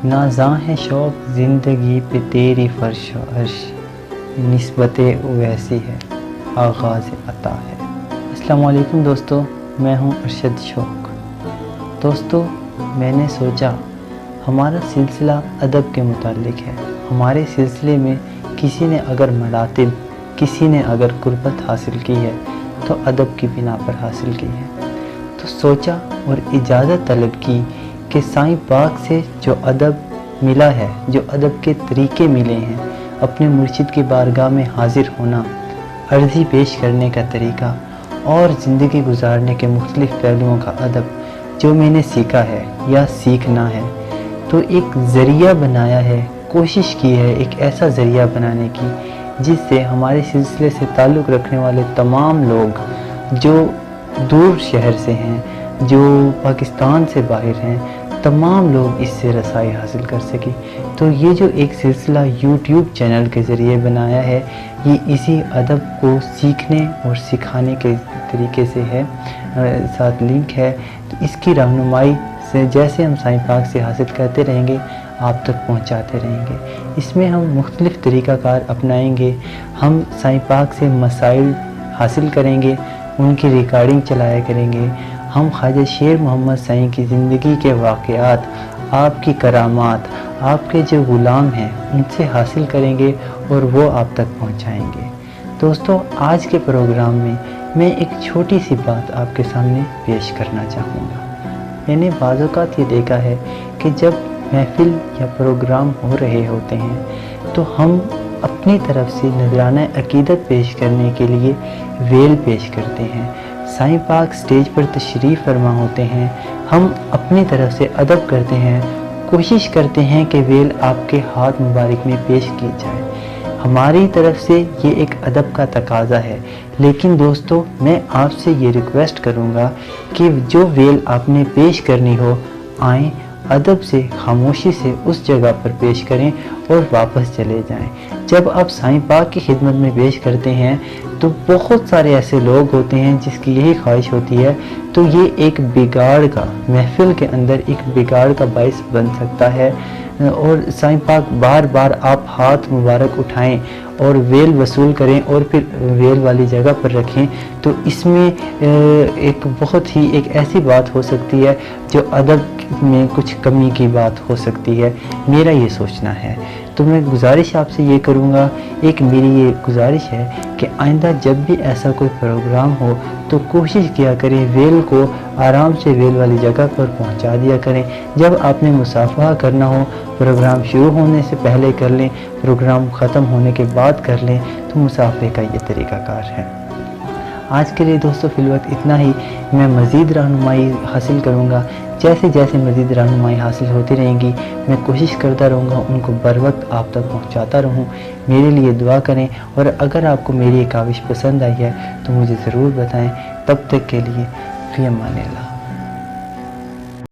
نازاں ہے شوق زندگی پہ تیری فرش و عرش، نسبت ویسی ہے آغاز عطا ہے۔ السلام علیکم دوستو، میں ہوں ارشد شوق۔ دوستو، میں نے سوچا ہمارا سلسلہ ادب کے متعلق ہے۔ ہمارے سلسلے میں کسی نے اگر مراتب، کسی نے اگر قربت حاصل کی ہے تو ادب کی بنا پر حاصل کی ہے۔ تو سوچا اور اجازت طلب کی کہ سائیں پاک سے جو ادب ملا ہے، جو ادب کے طریقے ملے ہیں، اپنے مرشد کی بارگاہ میں حاضر ہونا، عرضی پیش کرنے کا طریقہ اور زندگی گزارنے کے مختلف پہلوؤں کا ادب جو میں نے سیکھا ہے یا سیکھنا ہے، تو ایک ذریعہ بنایا ہے، کوشش کی ہے ایک ایسا ذریعہ بنانے کی جس سے ہمارے سلسلے سے تعلق رکھنے والے تمام لوگ جو دور شہر سے ہیں، جو پاکستان سے باہر ہیں، تمام لوگ اس سے رسائی حاصل کر سکیں۔ تو یہ جو ایک سلسلہ یوٹیوب چینل کے ذریعے بنایا ہے، یہ اسی ادب کو سیکھنے اور سکھانے کے طریقے سے ہے، ساتھ لنک ہے۔ تو اس کی رہنمائی سے جیسے ہم سائیں پاک سے حاصل کرتے رہیں گے، آپ تک پہنچاتے رہیں گے۔ اس میں ہم مختلف طریقہ کار اپنائیں گے، ہم سائیں پاک سے مسائل حاصل کریں گے، ان کی ریکارڈنگ چلایا کریں گے، ہم خواجہ شیر محمد سائیں کی زندگی کے واقعات، آپ کی کرامات، آپ کے جو غلام ہیں ان سے حاصل کریں گے اور وہ آپ تک پہنچائیں گے۔ دوستو، آج کے پروگرام میں ایک چھوٹی سی بات آپ کے سامنے پیش کرنا چاہوں گا۔ میں نے بعض اوقات یہ دیکھا ہے کہ جب محفل یا پروگرام ہو رہے ہوتے ہیں تو ہم اپنی طرف سے نذرانہ عقیدت پیش کرنے کے لیے ویل پیش کرتے ہیں۔ سائیں پاک سٹیج پر تشریف فرما ہوتے ہیں، ہم اپنی طرف سے ادب کرتے ہیں، کوشش کرتے ہیں کہ ویل آپ کے ہاتھ مبارک میں پیش کی جائے۔ ہماری طرف سے یہ ایک ادب کا تقاضا ہے، لیکن دوستو، میں آپ سے یہ ریکویسٹ کروں گا کہ جو ویل آپ نے پیش کرنی ہو، آئیں ادب سے، خاموشی سے اس جگہ پر پیش کریں اور واپس چلے جائیں۔ جب آپ سائیں پاک کی خدمت میں پیش کرتے ہیں تو بہت سارے ایسے لوگ ہوتے ہیں جس کی یہی خواہش ہوتی ہے، تو یہ ایک بگاڑ کا، محفل کے اندر ایک بگاڑ کا باعث بن سکتا ہے۔ اور سائیں پاک بار بار آپ ہاتھ مبارک اٹھائیں اور ویل وصول کریں اور پھر ویل والی جگہ پر رکھیں، تو اس میں ایک بہت ہی ایک ایسی بات ہو سکتی ہے جو ادب میں کچھ کمی کی بات ہو سکتی ہے، میرا یہ سوچنا ہے۔ تو میں گزارش آپ سے یہ کروں گا، ایک میری یہ گزارش ہے کہ آئندہ جب بھی ایسا کوئی پروگرام ہو تو کوشش کیا کریں ویل کو آرام سے ویل والی جگہ پر پہنچا دیا کریں۔ جب آپ نے مصافحہ کرنا ہو، پروگرام شروع ہونے سے پہلے کر لیں، پروگرام ختم ہونے کے بعد کر لیں، تو مصافحے کا یہ طریقہ کار ہے۔ آج کے لیے دوستو فی الوقت اتنا ہی۔ میں مزید رہنمائی حاصل کروں گا، جیسے جیسے مزید رہنمائی حاصل ہوتی رہیں گی میں کوشش کرتا رہوں گا ان کو بر وقت آپ تک پہنچاتا رہوں۔ میرے لیے دعا کریں، اور اگر آپ کو میری یہ کاوش پسند آئی ہے تو مجھے ضرور بتائیں۔ تب تک کے لیے فی امان اللہ۔